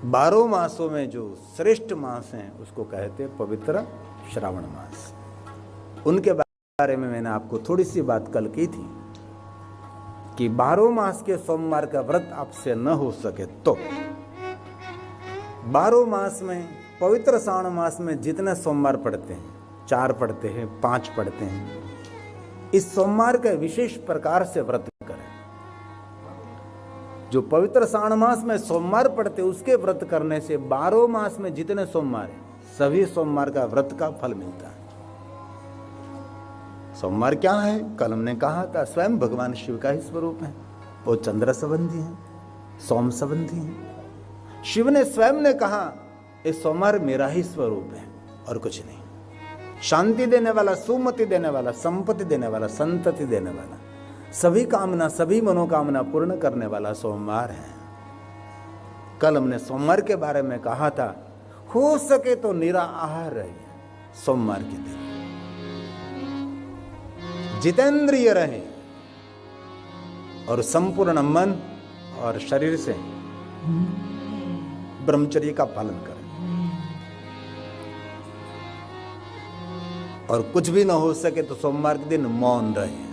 12 मासों में जो श्रेष्ठ मास हैं उसको कहते हैं पवित्र श्रावण मास। उनके बारे में मैंने आपको थोड़ी सी बात कल की थी कि 12 मास के सोमवार का व्रत आपसे न हो सके तो 12 मास में पवित्र श्रावण मास में जितने सोमवार पड़ते हैं, 4 पड़ते हैं, 5 पड़ते हैं, इस सोमवार का विशेष प्रकार से व्रत करें। जो पवित्र श्रावण मास में सोमवार पड़ते उसके व्रत करने से 12 मास में जितने सोमवार हैं सभी सोमवार का व्रत का फल मिलता है। सोमवार क्या है? कल हमने कहा था स्वयं भगवान शिव का ही स्वरूप है। वो चंद्र संबंधी है, सोम संबंधी है। शिव ने स्वयं ने कहा इस सोमवार मेरा ही स्वरूप है और कुछ नहीं। शांति देने वाला, सुमति देने वाला, संपत्ति देने वाला, संतति देने वाला, सभी कामना, सभी मनोकामना पूर्ण करने वाला सोमवार है। कल हमने सोमवार के बारे में कहा था हो सके तो निराहार रहिए सोमवार के दिन, जितेंद्रिय रहे और संपूर्ण मन और शरीर से ब्रह्मचर्य का पालन करें। और कुछ भी ना हो सके तो सोमवार के दिन मौन रहे।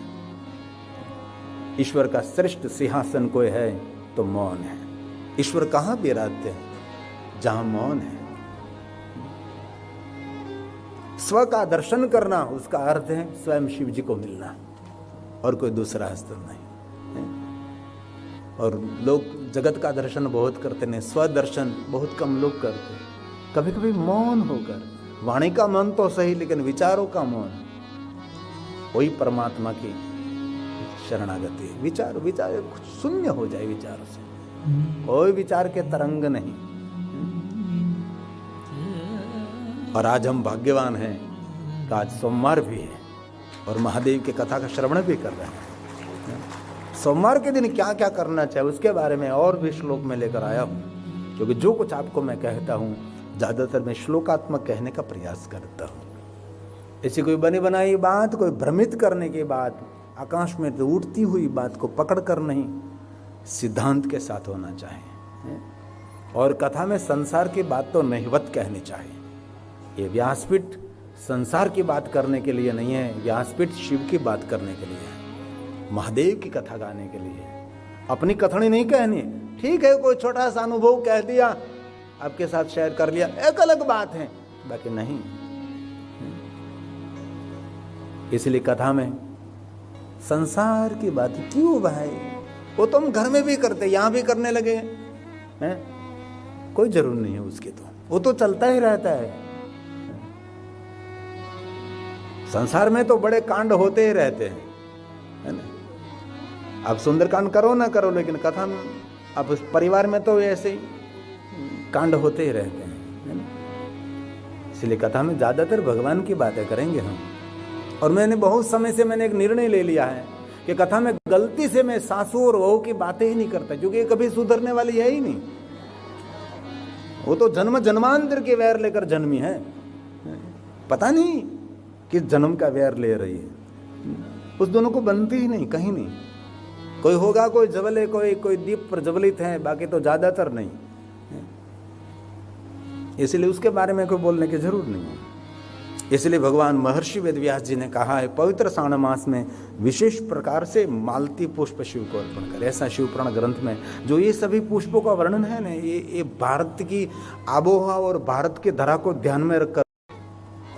ईश्वर का श्रेष्ठ सिंहासन कोई है तो मौन है। ईश्वर कहां विराजते हैं? जहां मौन है। स्व का दर्शन करना उसका अर्थ है स्वयं शिव जी को मिलना और कोई दूसरा हस्त नहीं। और लोग जगत का दर्शन बहुत करते हैं, स्व दर्शन बहुत कम लोग करते। कभी कभी मौन होकर, वाणी का मौन तो सही लेकिन विचारों का मौन, वही परमात्मा की शरणागति है। विचार शून्य हो जाए, विचारों से कोई विचार के तरंग नहीं। और आज हम भाग्यवान हैं कि आज सोमवार भी है और महादेव की कथा का श्रवण भी कर रहे हैं। सोमवार के दिन क्या क्या करना चाहिए उसके बारे में और भी श्लोक में लेकर आया हूं, क्योंकि जो कुछ आपको मैं कहता हूं ज्यादातर मैं श्लोकात्मक कहने का प्रयास करता हूं। ऐसी कोई बनी बनाई बात, कोई भ्रमित करने की बात, आकाश में उड़ती हुई बात को पकड़ कर नहीं, सिद्धांत के साथ होना चाहिए। और कथा में संसार की बात तो नहिवत कहनी चाहिए। ये व्यासपीठ संसार की बात करने के लिए नहीं है, व्यासपीठ शिव की बात करने के लिए है, महादेव की कथा गाने के लिए। अपनी कथनी नहीं कहनी। ठीक है, कोई छोटा सा अनुभव कह दिया, आपके साथ शेयर कर लिया, एक अलग बात है, बाकी नहीं। इसलिए कथा में संसार की बात क्यों भाई? वो तो हम घर में भी करते, यहां भी करने लगे हैं, कोई जरूर नहीं है उसकी, तो वो तो चलता ही रहता है। संसार में तो बड़े कांड होते ही रहते हैं, है ना? आप सुंदरकांड करो ना करो, लेकिन कथा में आप उस परिवार में तो ऐसे ही कांड होते ही रहते हैं, है ना? इसलिए कथा में ज्यादातर भगवान की बातें करेंगे हम। और मैंने बहुत समय से एक निर्णय ले लिया है कि कथा में गलती से मैं सासू और बहू की बातें ही नहीं करता, क्योंकि ये कभी सुधरने वाली है ही नहीं। वो तो जन्म जन्मांतर के वैर लेकर जन्मी है, पता नहीं किस जन्म का वैर ले रही है। उस दोनों को बनती ही नहीं, कहीं नहीं। कोई होगा, कोई जबले, कोई दीप प्रज्वलित है, बाकी तो ज्यादातर नहीं। इसलिए उसके बारे में कोई बोलने की जरूरत नहीं है। इसलिए भगवान महर्षि वेदव्यास जी ने कहा है पवित्र श्रावण मास में विशेष प्रकार से मालती पुष्प शिव को अर्पण करें। ऐसा शिव पुराण ग्रंथ में जो ये सभी पुष्पों का वर्णन है ना, ये भारत की आबोहवा और भारत की धरा को ध्यान में रखकर,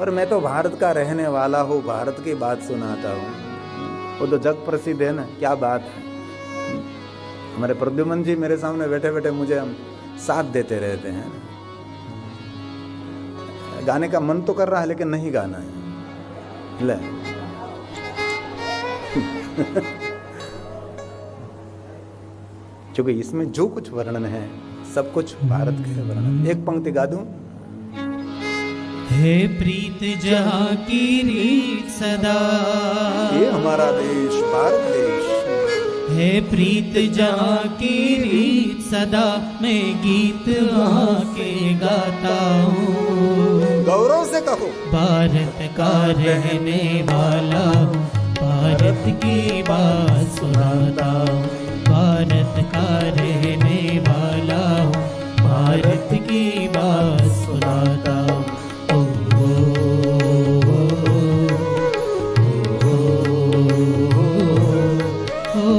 और मैं तो भारत का रहने वाला हूँ, भारत की बात सुनाता हूँ। वो तो जग प्रसिद्ध है ना, क्या बात है। हमारे प्रद्युमन जी मेरे सामने बैठे बैठे मुझे हम साथ देते रहते हैं। गाने का मन तो कर रहा है लेकिन नहीं गाना है। ले क्योंकि इसमें जो कुछ वर्णन है सब कुछ भारत के वर्णन। एक पंक्ति गा दूं। हे प्रीत जहाँ की रीत सदा, ये हमारा देश भारत देश। हे प्रीत जहाँ की रीत सदा, मैं गीत वहाँ के गाता हूँ। गौरव से कहो। भारत का रहने वाला हूँ, भारत की बात सुनाता हूँ। भारत का रहने वाला हूँ, भारत की बात सुनाता हूँ। ओ, ओ, ओ, ओ,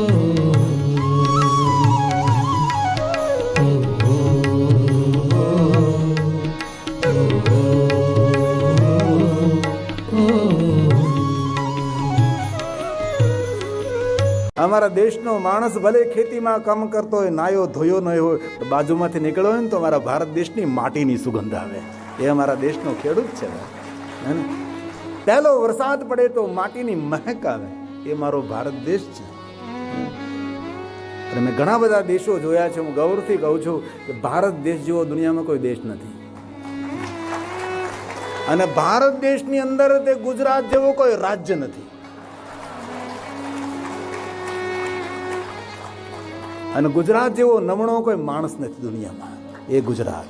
અમારા દેશનો માણસ ભલે ખેતીમાં કામ કરતો હોય, નાયો ધોયો ન હોય, બાજુમાંથી નીકળ્યો હોય ને તો અમારા ભારત દેશની માટીની સુગંધ આવે. એ અમારા દેશનો ખેડૂત છે હે ને. પહેલો વરસાદ પડે તો માટીની મહેક આવે. એ મારો ભારત દેશ છે. અને મેં ઘણા બધા દેશો જોયા છે. હું ગૌરવથી કહું છું કે ભારત દેશ જેવો દુનિયામાં કોઈ દેશ નથી. અને ભારત દેશની અંદર તે ગુજરાત જેવો કોઈ રાજ્ય નથી. અને ગુજરાત જેવો નમણો કોઈ માણસ નથી દુનિયામાં. એ ગુજરાત.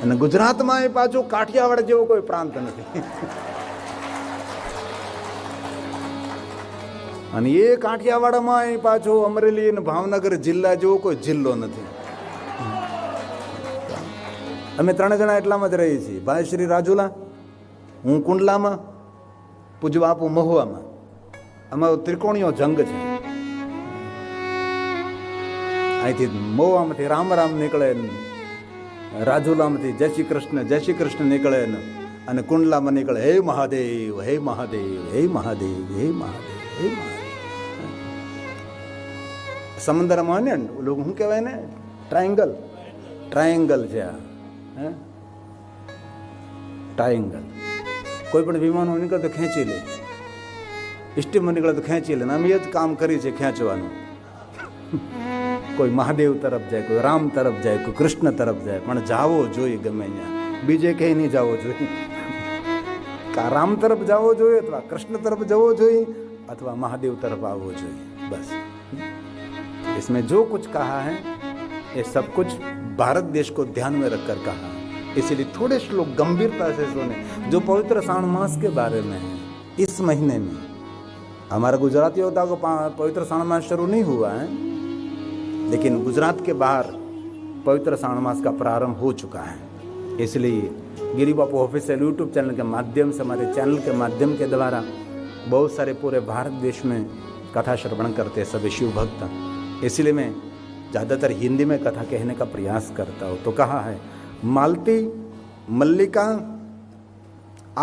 અને ગુજરાતમાં એ પાછું કાઠિયાવાડ જેવો કોઈ પ્રાંત નથી. અને એ કાઠિયાવાડમાં એ પાછું અમરેલી અને ભાવનગર જિલ્લા જેવો કોઈ જિલ્લો નથી. અમે 3 જણા એટલામાં જ રહીએ છીએ. ભાઈ શ્રી રાજુલા, હું કુંડલામાં, પૂજ્ય બાપુ મહુવામાં. અમારો ત્રિકોણીયો જંગ છે. અહીંથી મહુવામાંથી રામ રામ નીકળે, રાજુલામાંથી જય શ્રી કૃષ્ણ નીકળે, અને કુંડલામાં નીકળે હે મહાદેવ, હે મહાદેવ, હે મહાદેવ, હે મહાદેવ, હે મહાદેવ. સમુદ્રમાં ને ઓલું શું કહેવાય ને, ટ્રાયંગલ છે આ. ટ્રાયંગલ. કોઈ પણ વિમાનો નીકળે તો ખેંચી લે, સ્ટીમર નીકળે તો ખેંચી લે. અમે એ જ કામ કરી છે, ખેંચવાનું. કોઈ મહાદેવ તરફ જાય, કોઈ રામ તરફ જાય, કોઈ કૃષ્ણ તરફ જાય, પણ જાવો જોઈએ ગમે ત્યાં. બીજે ક્યાંય નહીં જવો જોઈએ. કા રામ તરફ જવો જોઈએ, અથવા કૃષ્ણ તરફ જવો જોઈએ, अथवा महादेव तरफ आवो જોઈએ. बस इसमें जो कुछ कहा है ये सब कुछ भारत देश को ध्यान में रखकर कहा. इसलिए थोड़े श्लोक गंभीरता से सुने जो पवित्र श्रावण मास के बारे में है. इस महीने में हमारा गुजराती होता को पवित्र श्रावण मास शुरू नहीं हुआ है, लेकिन गुजरात के बाहर पवित्र श्रावण मास का प्रारंभ हो चुका है. इसलिए गिरी बापू ऑफिशियल यूट्यूब चैनल के माध्यम से, हमारे चैनल के माध्यम के द्वारा बहुत सारे पूरे भारत देश में कथा श्रवण करते हैं सभी शिव भक्त. इसलिए मैं ज़्यादातर हिंदी में कथा कहने का प्रयास करता हूँ. तो कहा है मालती, मल्लिका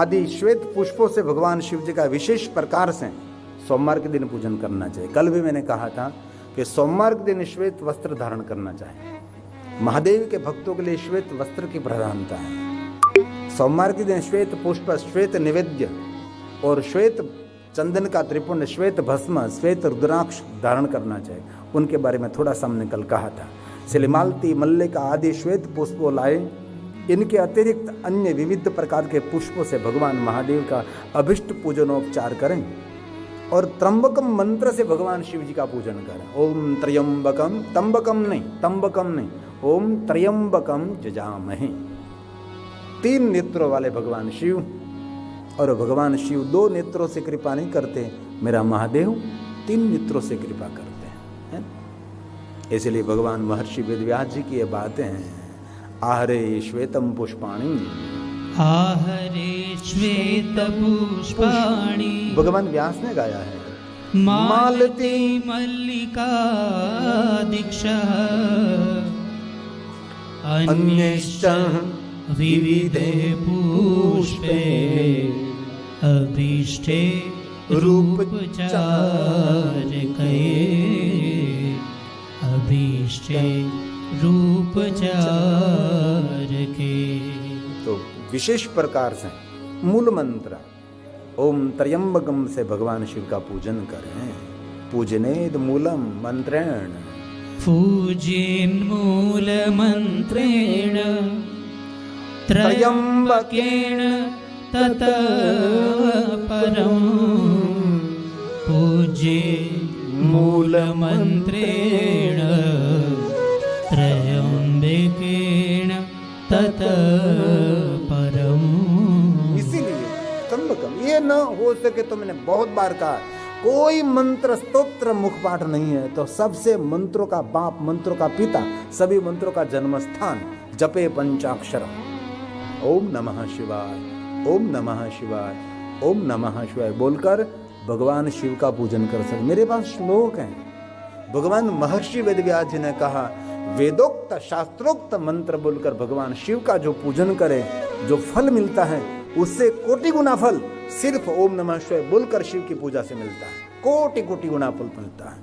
आदि श्वेत पुष्पों से भगवान शिव जी का विशेष प्रकार से सोमवार के दिन पूजन करना चाहिए. कल भी मैंने कहा था कि सोमवार के दिन श्वेत वस्त्र धारण करना चाहिए. महादेव के भक्तों के लिए श्वेत वस्त्र की प्रधानता है. सोमवार के दिन श्वेत पुष्प, श्वेत निवेद्य और श्वेत चंदन का त्रिपुंड, श्वेत भस्म, श्वेत रुद्राक्ष धारण करना चाहिए. उनके बारे में थोड़ा सा हमने कल कहा था. इसलिए मालती, मल्लिका आदि श्वेत पुष्पों लाए. इनके अतिरिक्त अन्य विविध प्रकार के पुष्पों से भगवान महादेव का अभिष्ट पूजनोपचार करें और त्र्यंबकम मंत्र से भगवान शिव जी का पूजन करें. ओम त्र्यंबकम, तंबकम नहीं, ओम त्र्यंबकम जजामहे. 3 नेत्रों वाले भगवान शिव, और भगवान शिव 2 नेत्रों से कृपा नहीं करते. मेरा महादेव 3 नेत्रों से कृपा करते हैं. इसलिए भगवान महर्षि वेदव्यास जी की ये बातें हैं. आहरे श्वेतम पुष्पाणि, आहरे श्वेत पुष्पाणि, भगवान व्यास ने गाया है. मालती मल्लिका दीक्षः अन्यश्च विविधे पुष्पे अभीष्टे रूपचारके, अभीष्टे रूपचारके. तो विशेष प्रकार से मूल मंत्र ओम त्र्यंबकम से भगवान शिव का पूजन करें. पूजनेद मूलम मंत्रेण, पूजेन मूल मंत्रेण त्र्यंबकेण ततः परम. पूजे मूल मंत्रेण त्र्यंबकेण ततः परम. इसीलिए त्र्यंबकम, ये न हो सके तो मैंने बहुत बार कहा कोई मंत्र स्तोत्र मुखपाठ नहीं है तो सबसे मंत्रों का बाप, मंत्रों का पिता, सभी मंत्रों का जन्म स्थान जपे पंचाक्षरम। ओम नमः शिवाय, ओम नमः शिवाय, ओम नमः शिवाय बोलकर भगवान शिव का पूजन कर सकते। मेरे पास श्लोक हैं। भगवान महर्षि वेदव्यास जी ने कहा वेदोक्त शास्त्रोक्त मंत्र बोलकर भगवान शिव का जो पूजन करे, जो फल मिलता है उससे कोटि गुना फल सिर्फ ओम नमः शिवाय बोलकर शिव की पूजा से मिलता है। कोटि कोटि गुना फल मिलता है।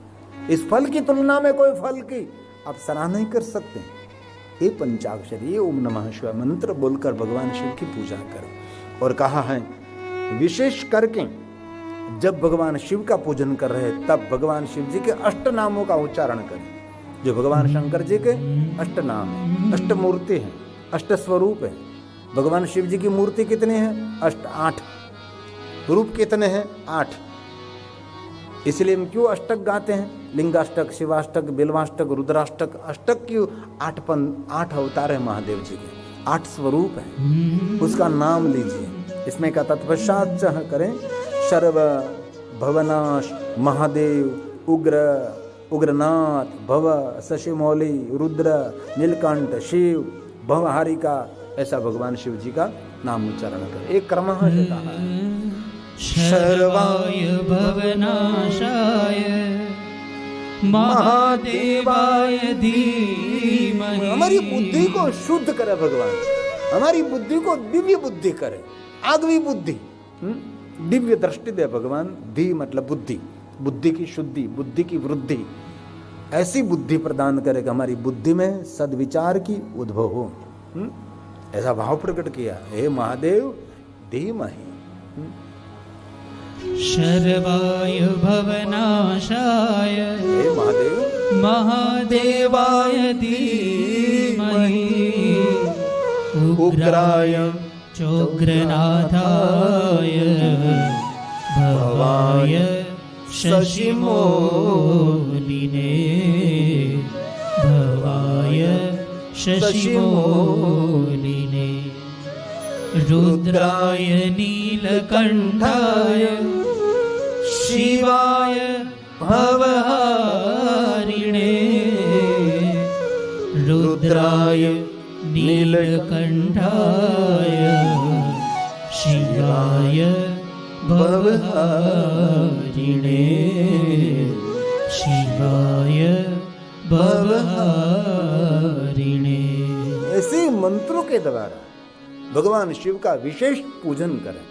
इस फल की तुलना में कोई फल की आप सराहना नहीं कर सकते। ये पंचाक्षरी, ये ओम नमः शिवाय मंत्र बोलकर भगवान शिव की पूजा करें। और कहा है विशेष करके जब भगवान शिव का पूजन कर रहे तब भगवान शिव जी के अष्ट नामों का उच्चारण करें। जो भगवान शंकर जी के अष्ट नाम है, अष्ट मूर्ति है, अष्ट स्वरूप है। भगवान शिव जी की मूर्ति कितनी है? अष्ट, 8। रूप कितने हैं? 8। इसलिए हम क्यों अष्टक गाते हैं? लिंगाष्टक, शिवाष्टक, बिल्वाष्टक, रुद्राष्टक। अष्टक क्यों? 8 अवतार है महादेव जी के, 8 स्वरूप है। उसका नाम लीजिए। इसमें का तत्पश्चात करें शर्व, भवनाश, महादेव, उग्र, उग्रनाथ, भव, शशिमौली, रुद्र, नीलकंठ, शिव, भवहारिका, ऐसा भगवान शिव जी का नाम उच्चारण करें। एक क्रमः से कहा है शर्वाय भवनाशाय महादेवाय धीमहि। हमारी बुद्धि को शुद्ध करे भगवान, हमारी बुद्धि को दिव्य बुद्धि करे, आगवी बुद्धि, दिव्य दृष्टि दे भगवान। धी मतलब बुद्धि, बुद्धि की शुद्धि, बुद्धि की वृद्धि, ऐसी बुद्धि प्रदान करे कि हमारी बुद्धि में सद्विचार की उद्भव हो। ऐसा भाव प्रकट किया, हे महादेव धीमहि। शर्वाय भवनाशाय हे महादेव महादेवाय धीमहि। उग्राय चोग्रनाथाय भवाय शशिमौलिने भवाय शशिमौलिने। रुद्राय नीलकंठाय शिवाय भवहारिणे। रुद्राय नीलकंठाय शिवाय भवहारिणे शिवाय भवहारिणे। ऐसे मंत्रों के द्वारा भगवान शिव का विशेष पूजन करें।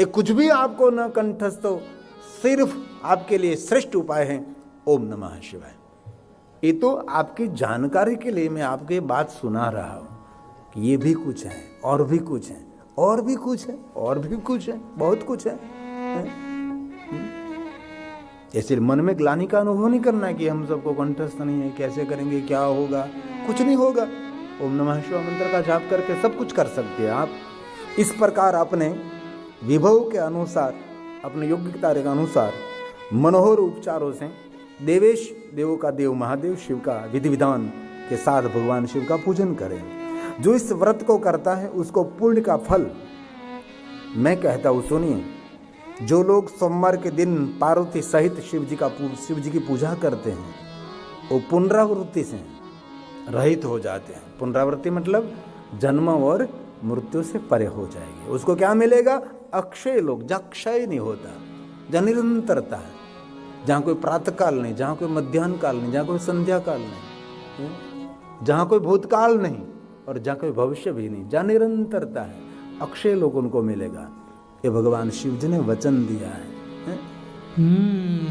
ये कुछ भी आपको न कंठस्थ हो, सिर्फ आपके लिए श्रेष्ठ उपाय है ओम नमः शिवाय। ये तो आपकी जानकारी के लिए मैं आपको ये बात सुना रहा हूं कि ये भी कुछ है, और भी कुछ है, और भी कुछ है, और भी कुछ है, बहुत कुछ है। ऐसे मन में ग्लानि का अनुभव नहीं करना है कि हम सबको कंठस्थ नहीं है, कैसे करेंगे, क्या होगा। कुछ नहीं होगा। ओम नमः शिवाय मंत्र का जाप करके सब कुछ कर सकते हैं आप। इस प्रकार अपने विभव के अनुसार, अपने योग्यता के अनुसार मनोहर उपचारों से देवेश, देवों का देव महादेव शिव का विधि विधान के साथ भगवान शिव का पूजन करें। जो इस व्रत को करता है उसको पुण्य का फल मैं कहता हूँ, सुनिए। जो लोग सोमवार के दिन पार्वती सहित शिव जी की पूजा करते हैं वो पुनरावृत्ति से रहित हो जाते हैं। पुनरावृत्ति मतलब जन्म और मृत्यु से परे हो जाएगी। उसको क्या मिलेगा? अक्षय लोक, जहाँ क्षय नहीं होता, जहाँ निरंतरता है, जहाँ कोई प्रातः काल नहीं, जहाँ कोई मध्याह्न काल नहीं, जहाँ कोई संध्या काल नहीं, जहाँ कोई भूतकाल नहीं और जहाँ कोई भविष्य भी नहीं, जहाँ निरंतरता है, अक्षय लोक उनको मिलेगा। ये भगवान शिव जी ने वचन दिया है।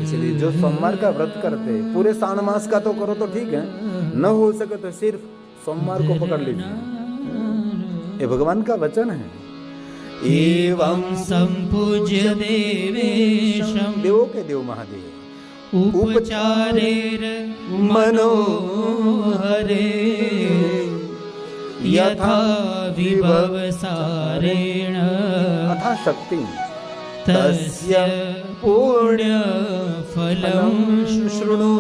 इसलिए जो सोमवार का व्रत करते हैं, पूरे सावन मास का तो करो तो ठीक है, न हो सके तो सिर्फ सोमवार को पकड़ लीजिए। ये भगवान का वचन है। एवं संपूज्य देवेशं देवों के देव महादेव उपचारेर मनोहरे यथा विभव सारेण अथा शक्ति तस्य पुण्य फलं शृणु।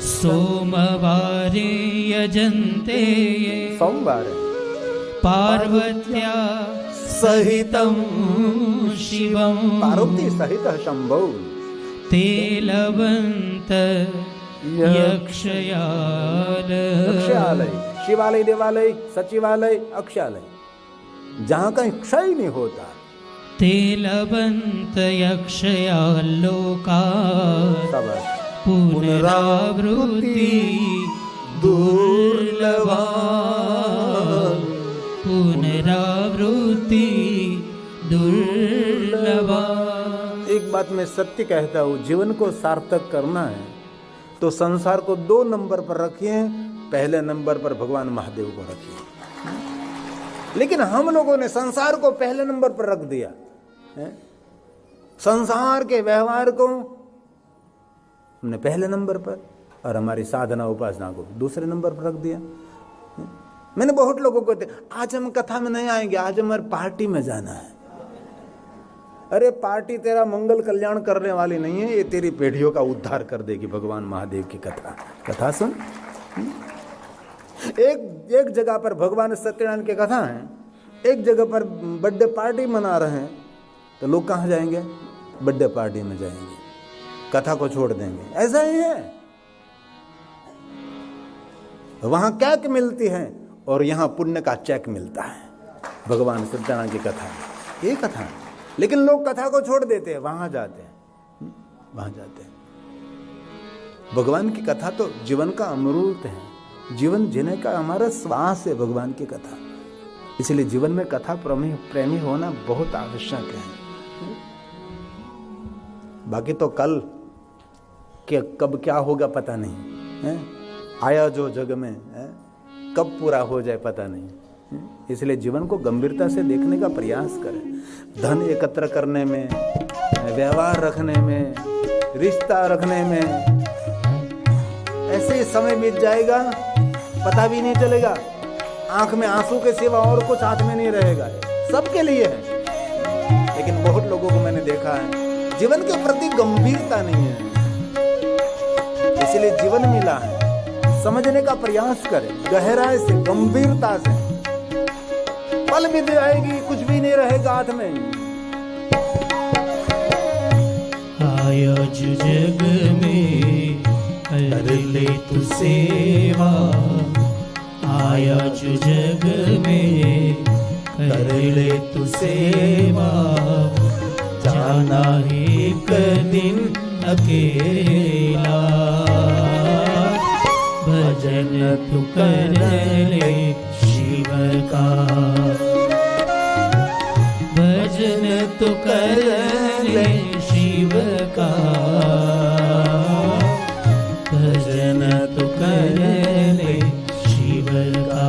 सोमवारे यजन्ते सोमवार पार्वत्या सहितं शिवं पार्वती सहित शंभो ते लभन्त यक्षयालय। शिवालय, देवालय, सचिवालय, अक्षयालय, जहाँ कहीं क्षय नहीं होता। ते लभन्त यक्षयालोका पुनरावृत्ति दुर्लभा। पुनरावृत्ति दुर्लभा। एक बात मैं सत्य कहता हूँ, जीवन को सार्थक करना है तो संसार को 2 नंबर पर रखिए, पहले नंबर पर भगवान महादेव को रखिए। लेकिन हम लोगों ने संसार को पहले नंबर पर रख दिया है? संसार के व्यवहार को हमने पहले नंबर पर और हमारी साधना उपासना को दूसरे नंबर पर रख दिया। मैंने बहुत लोगों को कहते, आज हम कथा में नहीं आएंगे, आज हमारे पार्टी में जाना है। अरे पार्टी तेरा मंगल कल्याण करने वाली नहीं है, ये तेरी पीढ़ियों का उद्धार कर देगी। भगवान महादेव की कथा सुन। एक जगह पर भगवान सत्यनारायण की कथा है, एक जगह पर बर्थडे पार्टी मना रहे हैं, तो लोग कहाँ जाएंगे? बर्थडे पार्टी में जाएंगे, कथा को छोड़ देंगे। ऐसा ही है, वहां कैक मिलती है और यहां पुण्य का चेक मिलता है। भगवान सत्यनारायण की कथा, ये कथा है। लेकिन लोग कथा को छोड़ देते हैं, वहां जाते हैं, वहां जाते हैं। भगवान की कथा तो जीवन का अमृत है, जीवन जीने का हमारा श्वास है भगवान की कथा। इसलिए जीवन में कथा प्रेमी होना बहुत आवश्यक है। बाकी तो कल कब क्या होगा पता नहीं है? आया जो जग में है, कब पूरा हो जाए पता नहीं। इसलिए जीवन को गंभीरता से देखने का प्रयास करें। धन एकत्र करने में, व्यवहार रखने में, रिश्ता रखने में, ऐसे ही समय बीत जाएगा, पता भी नहीं चलेगा। आंख में आंसू के सिवा और कुछ हाथ में नहीं रहेगा। सबके लिए है, लेकिन बहुत लोगों को मैंने देखा है जीवन के प्रति गंभीरता नहीं है। इसलिए जीवन मिला है, समझने का प्रयास करें, गहराई से, गंभीरता से। पल बीत जाएगी, कुछ भी नहीं रहेगा हाथ में। आया जो जग में कर ले तू सेवा, आया जो जग में कर ले तू सेवा, जाना एक दिन अकेला, भजन तू कर ले शिव का, भजन तू कर ले शिव का, भजन तू कर ले शिव का।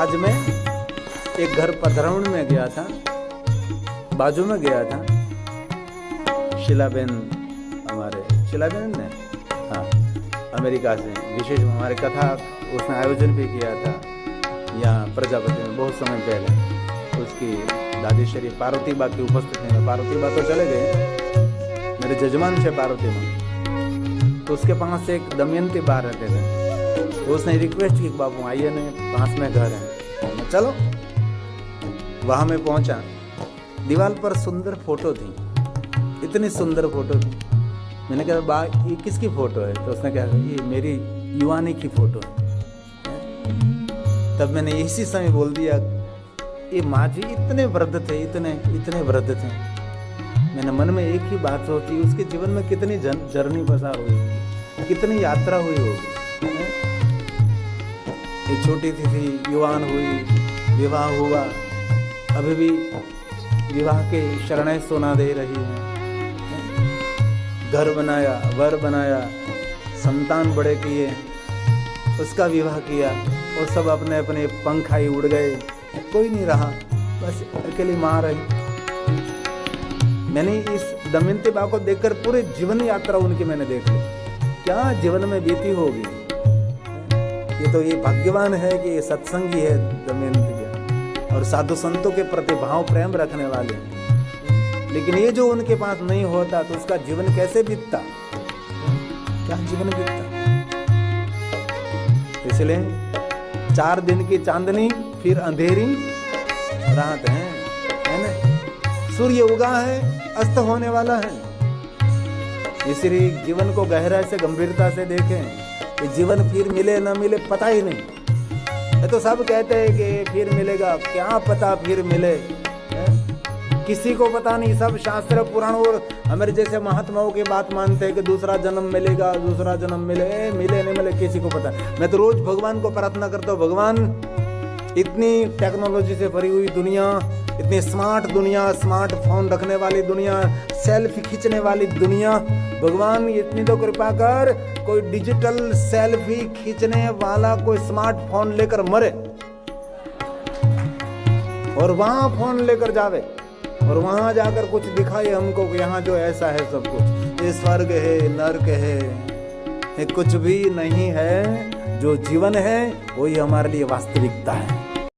आज मैं एक घर पधरावण में गया था, बाजू में गया था। शीलाबेन, हमारे शीलाबेन ने, हाँ, अमेरिका से विशेष हमारे कथा उसने आयोजन भी किया था यहाँ प्रजापति में बहुत समय पहले। उसकी दादी श्री पार्वती बा की उपस्थिति में, पार्वती बा तो चले गए, मेरे जजमान थे पार्वती माँ, तो उसके पास एक दमयंती बा रहते थे। तो उसने रिक्वेस्ट की, बाबू आइए ने, पास में घर है। चलो, वहां में पहुंचा। दीवार पर सुंदर फोटो थी, इतनी सुंदर फोटो थी। मैंने कहा, बा ये किसकी फोटो है? तो उसने कहा, ये मेरी युवानी की फोटो है। तब मैंने इसी समय बोल दिया, ये माँ जी इतने वृद्ध थे, इतने वृद्ध थे। मैंने मन में एक ही बात सोची, उसके जीवन में कितनी जर्नी पसार हुई, कितनी यात्रा हुई होगी। एक छोटी थी युवान हुई, विवाह हुआ, अभी भी विवाह के शरणें सुना दे रही है। घर बनाया, वर बनाया, संतान बड़े किए, उसका विवाह किया, और सब अपने अपने पंखाई उड़ गए, कोई नहीं रहा, बस अकेली माँ रही। मैंने इस दमयंती बा को देखकर पूरे जीवन यात्रा उनकी मैंने देख ली, क्या जीवन में बीती होगी। ये तो ये भाग्यवान है कि ये सत्संगी है दमयंती बा, और साधु संतों के प्रति भाव प्रेम रखने वाले। लेकिन ये जो उनके पास नहीं होता तो उसका जीवन कैसे बीतता, क्या जीवन बीतता। इसलिए 4 दिन की चांदनी फिर अंधेरी रात है ना। सूर्य उगा है, अस्त होने वाला है। इसलिए जीवन को गहराई से गंभीरता से देखें कि जीवन फिर मिले न मिले पता ही नहीं। ये तो सब कहते हैं कि फिर मिलेगा, क्या पता फिर मिले, किसी को पता नहीं। सब शास्त्र पुराण और हमारे जैसे महात्माओं की बात मानते हैं कि दूसरा जन्म मिलेगा, दूसरा जन्म मिले, मिले नहीं मिले किसी को पता। मैं तो रोज भगवान को प्रार्थना करता हूँ, भगवान इतनी टेक्नोलॉजी से भरी हुई दुनिया, इतनी स्मार्ट दुनिया, स्मार्टफोन रखने वाली दुनिया, सेल्फी खींचने वाली दुनिया, भगवान इतनी तो कृपा कर कोई डिजिटल सेल्फी खींचने वाला कोई स्मार्टफोन लेकर मरे और वहां फोन लेकर जावे और वहां जाकर कुछ दिखाए हमको कि यहाँ जो ऐसा है सब कुछ, ये स्वर्ग है, नरक है, ये कुछ भी नहीं है। जो जीवन है वही हमारे लिए वास्तविकता है।